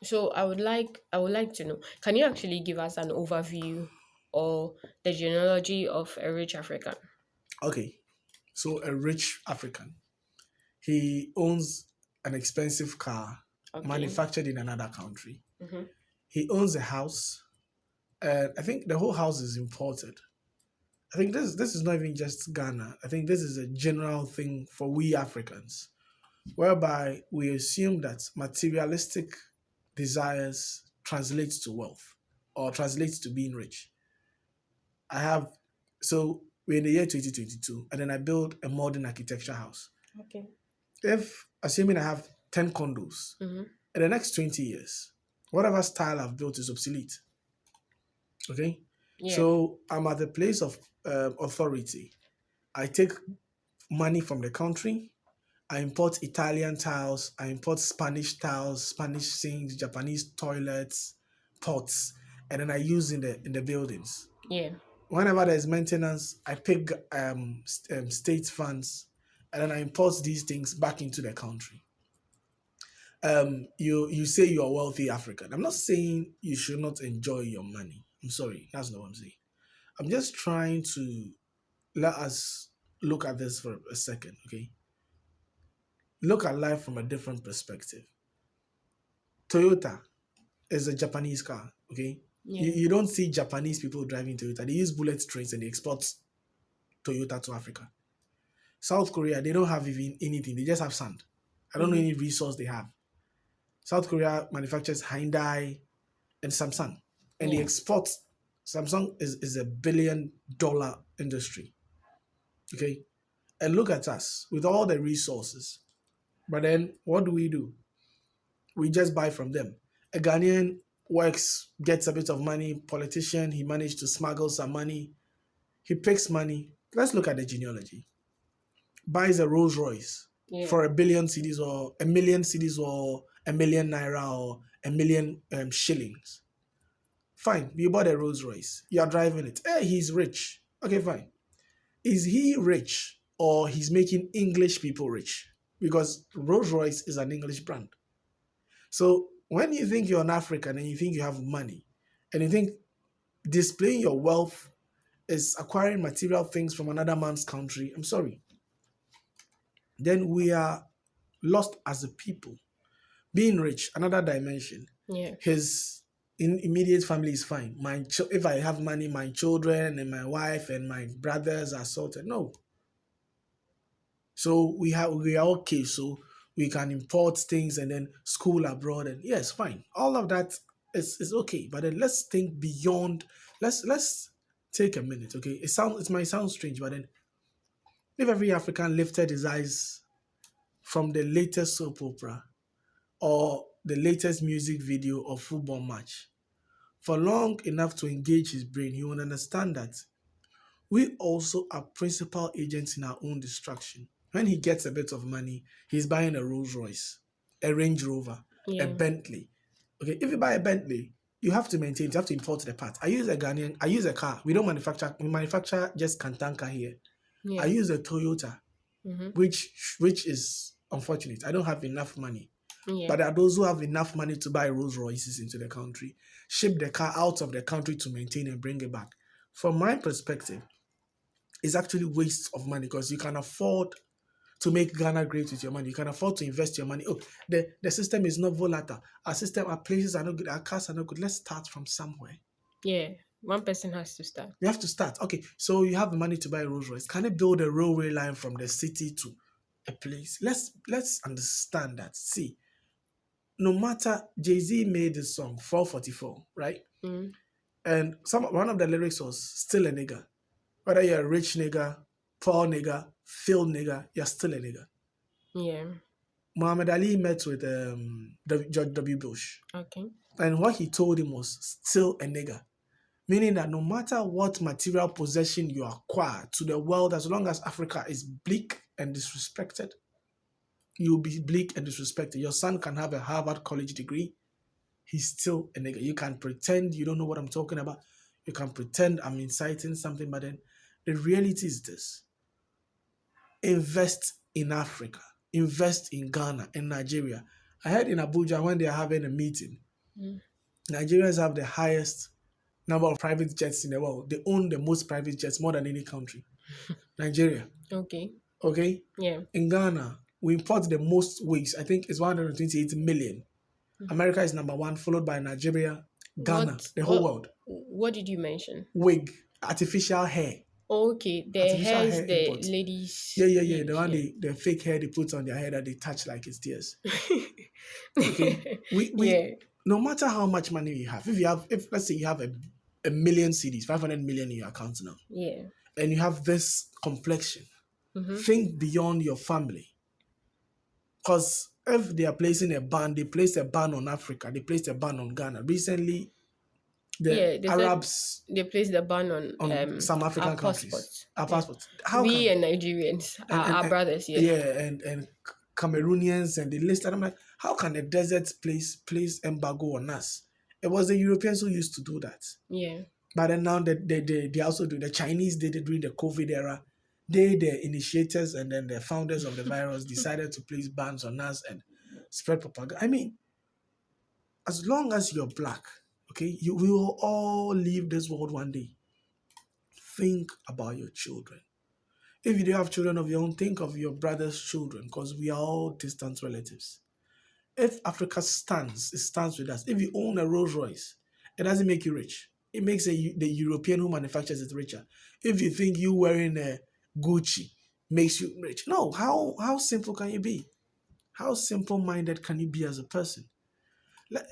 So I would like to know, can you actually give us an overview or the genealogy of a rich African? Okay, so a rich African, he owns an expensive car Okay. manufactured in another country. He owns a house, and I think the whole house is imported. I think this is not even just Ghana. I think this is a general thing for we Africans, whereby we assume that materialistic desires translates to wealth or translates to being rich. I have so we're in the year 2022, and then I build a modern architecture house. Okay. If assuming I have 10 condos in the next 20 years, whatever style I've built is obsolete. Okay, Yeah. so I'm at the place of authority. I take money from the country. I import Italian tiles. I import Spanish tiles, Spanish sinks, Japanese toilets, pots, and then I use in the buildings. Yeah. Whenever there's maintenance, I pick state funds, and then I import these things back into the country. You say you're a wealthy African. I'm not saying you should not enjoy your money. I'm sorry, that's not what I'm saying. I'm just trying to let us look at this for a second, okay? Look at life from a different perspective. Toyota is a Japanese car, okay? Yeah. You don't see Japanese people driving Toyota. They use bullet trains and they export Toyota to Africa. South Korea, they don't have even anything. They just have sand. I don't know any resource they have. South Korea manufactures Hyundai and Samsung, and they Yeah. export. Samsung is $1 billion industry. Okay, and look at us with all the resources. But then what do? We just buy from them. A Ghanaian works, gets a bit of money, politician, he managed to smuggle some money, he picks money. Let's look at the genealogy. Buys a Rolls Royce Yeah. for a billion cities or a million cities or a million naira or a million shillings. Fine, you bought a Rolls Royce. You're driving it. Hey, he's rich. Okay, fine. Is he rich or he's making English people rich? Because Rolls Royce is an English brand. So when you think you're an African and you think you have money and you think displaying your wealth is acquiring material things from another man's country, I'm sorry, then we are lost as a people. Being rich, another dimension. Yeah. His immediate family is fine. If I have money, my children and my wife and my brothers are sorted. No. So we are okay. So we can import things and then school abroad and yes, fine. All of that is okay. But then let's think beyond. Let's take a minute. Okay, it might sound strange, but then if every African lifted his eyes from the latest soap opera or the latest music video or football match for long enough to engage his brain, he will understand that we also are principal agents in our own destruction. When he gets a bit of money, he's buying a Rolls Royce, a Range Rover, a Yeah. Bentley. Okay, if you buy a Bentley, you have to maintain it, you have to import the parts. I use a car. We don't manufacture, we manufacture just Kantanka here. I Yeah. use a Toyota, which is unfortunate. I don't have enough money. Yeah. But there are those who have enough money to buy Rolls Royces into the country, ship the car out of the country to maintain and bring it back. From my perspective, it's actually waste of money because you can afford to make Ghana great with your money. You can afford to invest your money. Oh, the system is not volatile. Our places are not good. Our cars are not good. Let's start from somewhere. Yeah. One person has to start. You have to start. Okay, so you have the money to buy a Rolls Royce. Can you build a railway line from the city to a place? Let's understand that. See, no matter Jay-Z made the song 444, right? And one of the lyrics was still a nigga. Whether you're a rich nigga, poor nigga, failed nigga, you're still a nigga. Yeah. Muhammad Ali met with George W. Bush. Okay. And what he told him was still a nigga. Meaning that no matter what material possession you acquire to the world, as long as Africa is bleak and disrespected, you'll be bleak and disrespected. Your son can have a Harvard College degree. He's still a nigga. You can pretend you don't know what I'm talking about. You can pretend I'm inciting something, but then the reality is this. Invest in Africa. Invest in Ghana and Nigeria. I heard in Abuja when they are having a meeting, Nigerians have the highest number of private jets in the world. They own the most private jets more than any country. Nigeria. Okay. Okay? Yeah. In Ghana, we import the most wigs. I think it's 128 million. America is number one, followed by Nigeria, Ghana, What the whole what world. what did you mention? Wig, artificial hair. Okay, the Artificial hair is hair the import. ladies Yeah. The use, one yeah. the fake hair they put on their head that they touch like it's theirs. Okay. We Yeah. no matter how much money you have, if let's say you have a million CDs, 500 million in your account now, Yeah. and you have this complexion, Mm-hmm. think beyond your family. Because if they are placing a ban, they placed a ban on Africa, they placed a ban on Ghana. Recently, the Yeah, they said Arabs they placed the ban on on some our African countries, passports. our Yeah. passports. How We come? and Nigerians And, are and, our and brothers, yeah. yeah, and Cameroonians and the list. And I'm like, how can a desert place embargo on us? It was the Europeans who used to do that. Yeah. But then now they also do. The Chinese did it during the COVID era. They, the initiators and then the founders of the virus, decided to place bans on us and spread propaganda. I mean, as long as you're black, okay, we will all leave this world one day. Think about your children. If you don't have children of your own, think of your brother's children because we are all distant relatives. If Africa stands, it stands with us. If you own a Rolls Royce, it doesn't make you rich. It makes the European who manufactures it richer. If you think you wearing a Gucci makes you rich, no. How simple can you be? How simple-minded can you be as a person? Like,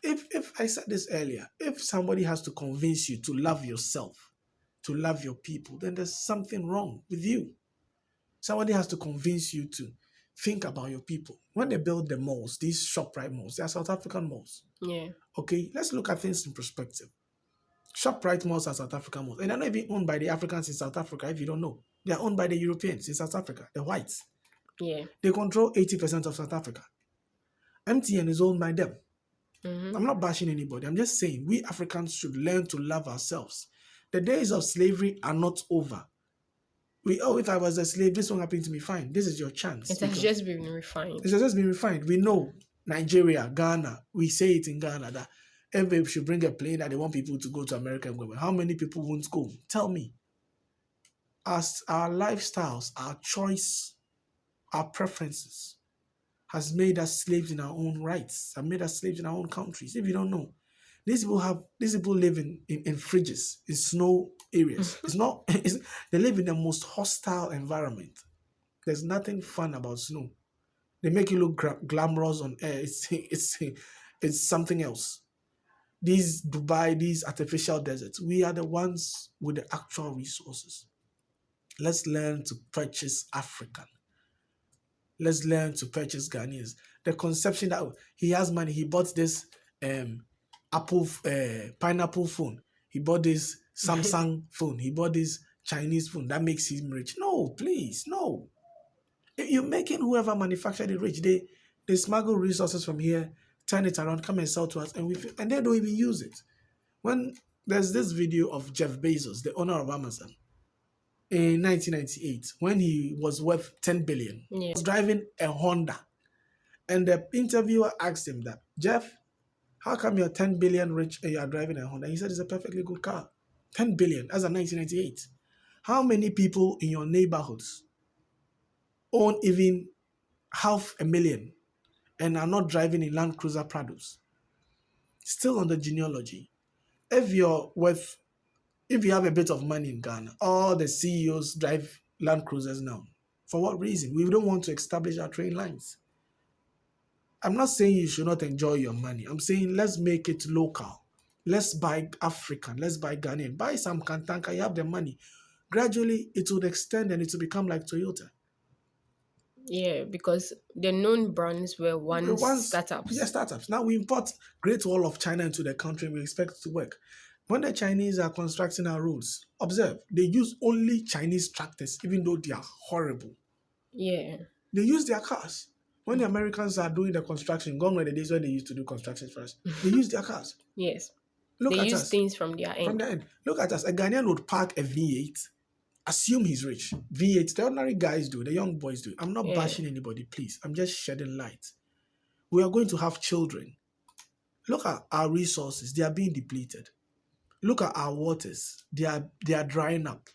if I said this earlier, if somebody has to convince you to love yourself, to love your people, then there's something wrong with you. Somebody has to convince you to think about your people. When they build the malls, these ShopRite malls, they are South African malls. Yeah. Okay, let's look at things in perspective. ShopRite malls are South African malls, and they're not even owned by the Africans in South Africa. If you don't know, they are owned by the Europeans in South Africa, the whites. Yeah. They control 80% of South Africa. MTN is owned by them. Mm-hmm. I'm not bashing anybody. I'm just saying we Africans should learn to love ourselves. The days of slavery are not over. If I was a slave, this won't happen to me. Fine. This is your chance. It has Because just been refined. it has just been refined. We know Nigeria, Ghana, we say it in Ghana that everybody should bring a plane that they want people to go to America and go. How many people won't go? Tell me. As our lifestyles, our choice, our preferences has made us slaves in our own rights, have made us slaves in our own countries. If you don't know, these people live in fridges, in snow areas. It's not they live in the most hostile environment. There's nothing fun about snow. They make you look glamorous on air. It's something else. These Dubai, these artificial deserts, we are the ones with the actual resources. Let's learn to purchase African. Let's learn to purchase Ghanaians. The conception that he has money, he bought this Apple pineapple phone. He bought this Samsung phone. He bought this Chinese phone. That makes him rich. No, please, no. You're making whoever manufactured it rich. They smuggle resources from here, turn it around, come and sell to us, and they don't even use it. When there's this video of Jeff Bezos, the owner of Amazon, in 1998, when he was worth 10 billion, Yeah. he was driving a Honda. And the interviewer asked him that, Jeff, how come you're 10 billion rich and you are driving a Honda? He said it's a perfectly good car. 10 billion, as of 1998. How many people in your neighborhoods own even half a million and are not driving in Land Cruiser Prados? Still on the genealogy. If you have a bit of money in Ghana, all the CEOs drive Land Cruisers now. For what reason? We don't want to establish our train lines. I'm not saying you should not enjoy your money. I'm saying let's make it local. Let's buy African. Let's buy Ghanaian. Buy some Kantanka. You have the money. Gradually, it will extend and it will become like Toyota. Yeah, because the known brands were once Yeah, startups. startups. Now we import Great Wall of China into the country and we expect it to work. When the Chinese are constructing our roads, observe, they use only Chinese tractors, even though they are horrible. Yeah. They use their cars. When the Americans are doing the construction, gone were the days when they used to do construction for us. They use their cars. Yes. Look They at use us. things from their From end. the end. Look at us. A Ghanaian would park a V8, assume he's rich. V8, the ordinary guys do, the young boys do. I'm not Yeah. bashing anybody, please. I'm just shedding light. We are going to have children. Look at our resources, they are being depleted. Look at our waters, they are drying up.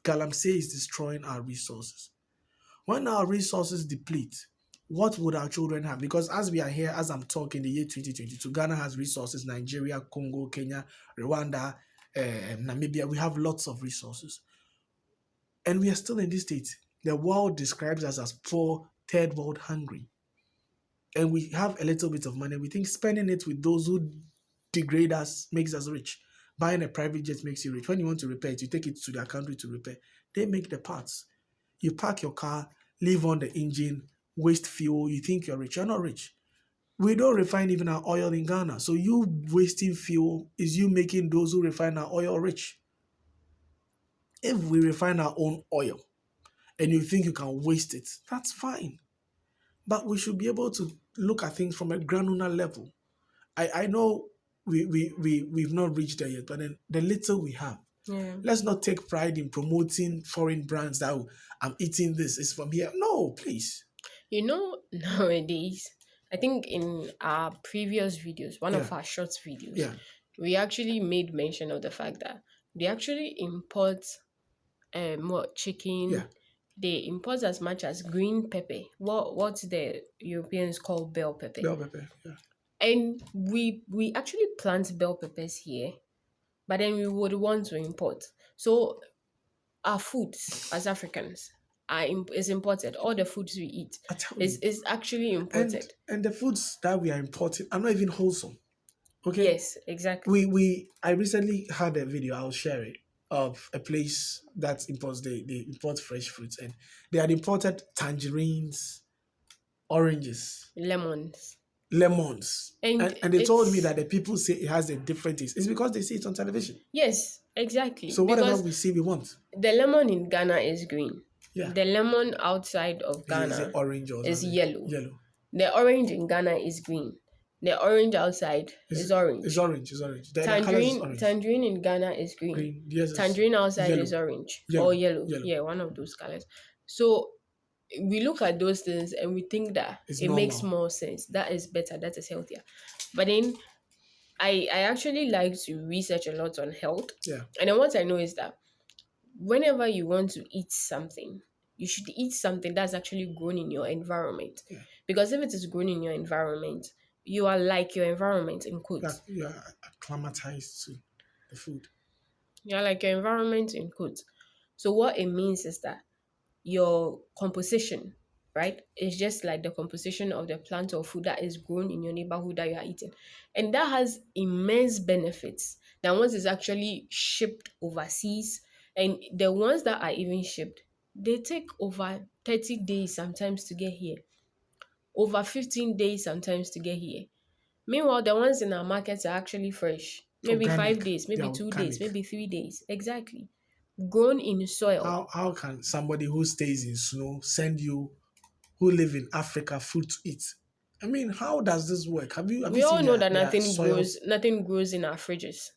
Galamsey is destroying our resources. When our resources deplete, what would our children have? Because as we are here, as I'm talking, the year 2022, Ghana has resources, Nigeria, Congo, Kenya, Rwanda, Namibia, we have lots of resources. And we are still in this state. The world describes us as poor, third world hungry. And we have a little bit of money. We think spending it with those who degrade us makes us rich. Buying a private jet makes you rich. When you want to repair it, you take it to their country to repair. They make the parts. You park your car, leave on the engine, waste fuel. You think you're rich. You're not rich. We don't refine even our oil in Ghana. So you wasting fuel is you making those who refine our oil rich. If we refine our own oil and you think you can waste it, that's fine. But we should be able to look at things from a granular level. I know we've not reached there yet, but then the little we have, Yeah. let's not take pride in promoting foreign brands that "Oh, I'm eating this, it's from here." No, please. Nowadays, I think in our previous videos, one Yeah, of our short videos, yeah, we actually made mention of the fact that they actually import more yeah. chicken. They import as much as green pepper. What the Europeans call bell pepper. Bell pepper. Yeah. And we actually plant bell peppers here, but then we would want to import. So our foods as Africans is imported. All the foods we eat I tell is you. is actually And imported. and the foods that we are importing are not even wholesome. Okay. Yes, exactly. We I recently had a video, I'll share it, of a place that imports they import fresh fruits, and they had imported tangerines, oranges, Lemons. lemons. And And they told me it's that the people say it has a different taste. It's because they see it on television. yes, exactly. So whatever Because we see, we want. the lemon in Ghana is green. Yeah. The lemon outside of Is it Ghana orange or is something? yellow. Yellow. The orange in Ghana is green. The orange outside is It's orange. orange. It's orange. The colors is orange. Tangerine in Ghana is green. Green. Yes, it's Tangerine outside yellow. is orange or Yellow. yellow. Yellow. Yeah, one of those colors. So we look at those things and we think that It's it makes normal. more sense. That is better. That is healthier. But then I actually like to research a lot on health. Yeah. And then what I know is that whenever you want to eat something, you should eat something that's actually grown in your environment. Yeah. Because if it is grown in your environment, you are like your environment in That quotes. you are acclimatized to the food. You're like your environment in quotes. So what it means is that your composition, right, is just like the composition of the plant or food that is grown in your neighborhood that you are eating. And that has immense benefits than once it's actually shipped overseas. And the ones that are even shipped, they take over 30 days sometimes to get here, over 15 days sometimes to get here. Meanwhile, the ones in our markets are actually fresh. Maybe Organic. 5 days, They maybe are 2 days, organic. maybe 3 days. Exactly. Grown in soil. How can somebody who stays in snow send you who live in Africa food to eat? I mean, how does this work? Have you We all seen know that their soils? nothing grows in our fridges.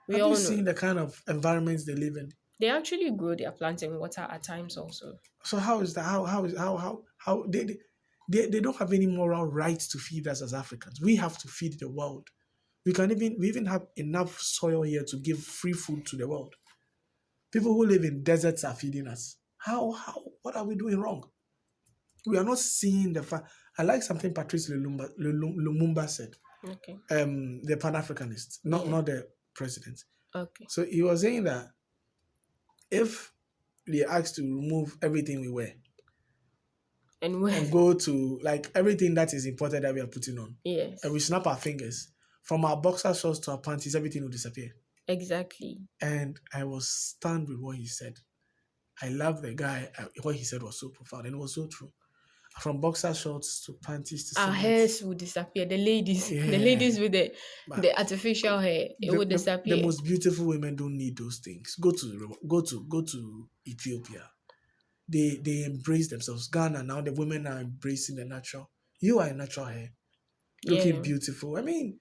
We Have you all know. seen the kind of environments they live in? They actually grow their plants in water at times also. So how is that? How they don't have any moral right to feed us as Africans. We have to feed the world. We even have enough soil here to give free food to the world. People who live in deserts are feeding us. What are we doing wrong? We are not seeing the fact. I like something Patrice Lumumba said. Okay. The Pan Africanist, Yeah. not the president. Okay. So he was saying that if they asked to remove everything we wear And and when go to like everything that is imported that we are putting on, and we yes, snap our fingers from our boxer shorts to our panties, everything will disappear. exactly. And I was stunned with what he said. I love the guy. What he said was so profound and it was so true. From boxer shorts to panties to Our cement. hairs will disappear. The Yeah. ladies with But the artificial hair, it will the disappear. most beautiful women don't need those things. Go to Ethiopia. They embrace themselves. Ghana now the women are embracing the natural. You are a natural hair, looking Yeah. beautiful. I mean,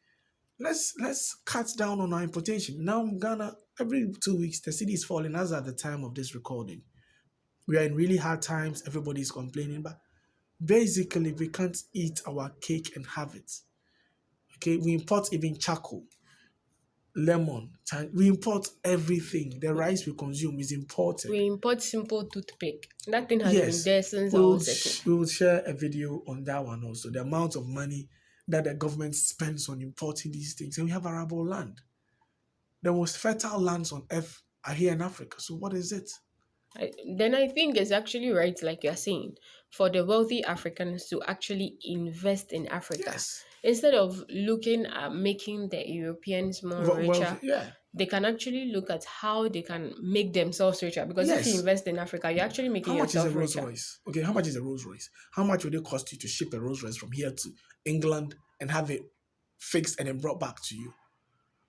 let's cut down on our importation. Now Ghana every 2 weeks the city is falling as at the time of this recording. We are in really hard times. Everybody's complaining, but basically we can't eat our cake and have it. Okay, we import even charcoal, lemon, we import everything. The rice we consume is imported. We import simple toothpick. That thing has been Yes, there since I was a kid. we will share a video on that one also. The amount of money that the government spends on importing these things, and we have arable land. The most fertile lands on earth are here in Africa. So what is it? Then I think it's actually right, like you're saying, for the wealthy Africans to actually invest in Africa. Yes. Instead of looking at making the Europeans more Well, richer, yeah. they can actually look at how they can make themselves richer. Because if you Yes. invest in Africa, you're actually How making much is a yourself Rolls richer. Royce? Okay, how much is a Rolls Royce? How much would it cost you to ship a Rolls Royce from here to England and have it fixed and then brought back to you?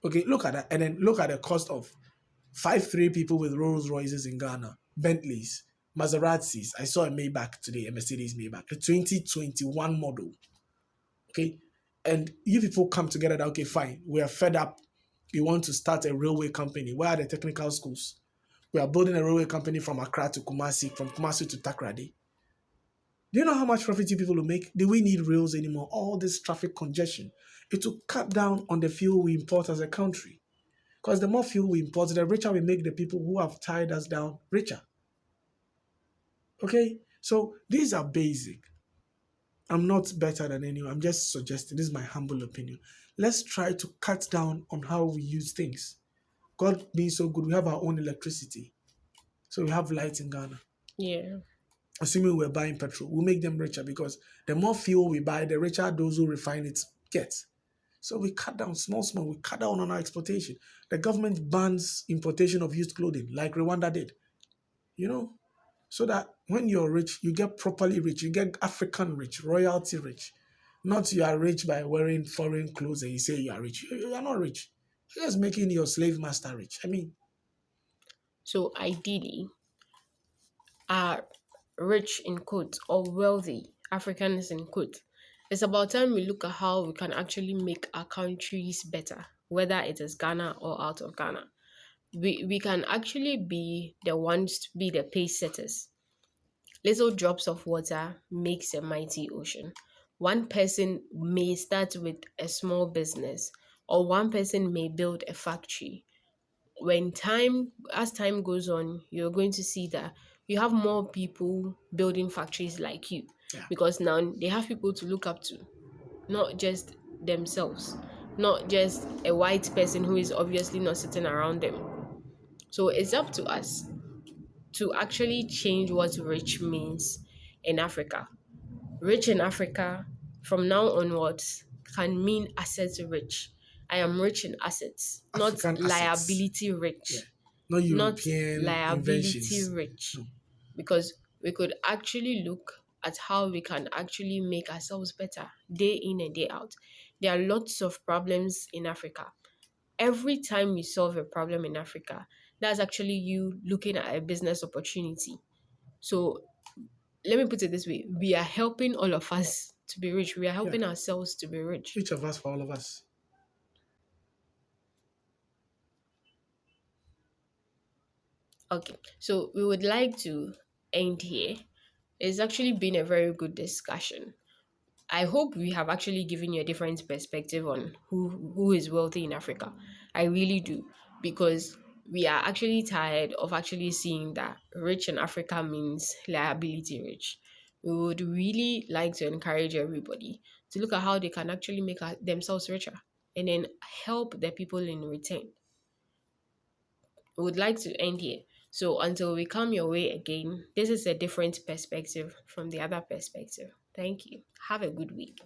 Okay, look at that. And then look at the cost of 5'3" people with Rolls Royces in Ghana, Bentleys, Maseratis. I saw a Maybach today, a Mercedes Maybach, a 2021 model. Okay. And you people come together that, okay, fine, we are fed up. We want to start a railway company. Where are the technical schools? We are building a railway company from Accra to Kumasi, from Kumasi to Takrady. Do you know how much profit you people will make? Do we need rails anymore? All this traffic congestion. It will cut down on the fuel we import as a country. Because the more fuel we import, the richer we make the people who have tied us down richer. Okay? So these are basic. I'm not better than anyone. I'm just suggesting. This is my humble opinion. Let's try to cut down on how we use things. God being so good, we have our own electricity. So we have light in Ghana. Yeah. Assuming we're buying petrol, we'll make them richer because the more fuel we buy, the richer those who refine it get. So we cut down small, we cut down on our exportation. The government bans importation of used clothing like Rwanda did, you know, so that when you're rich, you get properly rich, you get African rich, royalty rich. Not you are rich by wearing foreign clothes and you say you are rich. You are not rich. You're just making your slave master rich. I mean, So ideally, are rich in quotes or wealthy Africans in quotes. It's about time we look at how we can actually make our countries better, whether it is Ghana or out of Ghana. We can actually be the ones to be the pace setters. Little drops of water makes a mighty ocean. One person may start with a small business, or one person may build a factory. As time goes on, you're going to see that you have more people building factories like you, yeah, because now they have people to look up to, not just themselves, not just a white person who is obviously not sitting around them. So it's up to us to actually change what rich means in Africa. Rich in Africa from now onwards can mean assets rich. I am rich in assets, not African assets. liability Yeah. rich. Not Not European liability inventions. rich. No. Because we could actually look at how we can actually make ourselves better day in and day out. There are lots of problems in Africa. Every time you solve a problem in Africa, that's actually you looking at a business opportunity. So let me put it this way, we are helping all of us to be rich. We are Yeah. helping ourselves to be rich. Each of us for all of us. Okay, so we would like to end here. It's actually been a very good discussion. I hope we have actually given you a different perspective on who is wealthy in Africa. I really do, because we are actually tired of actually seeing that rich in Africa means liability rich. We would really like to encourage everybody to look at how they can actually make themselves richer and then help the people in return. We would like to end here. So until we come your way again, this is a different perspective from the other perspective. Thank you. Have a good week.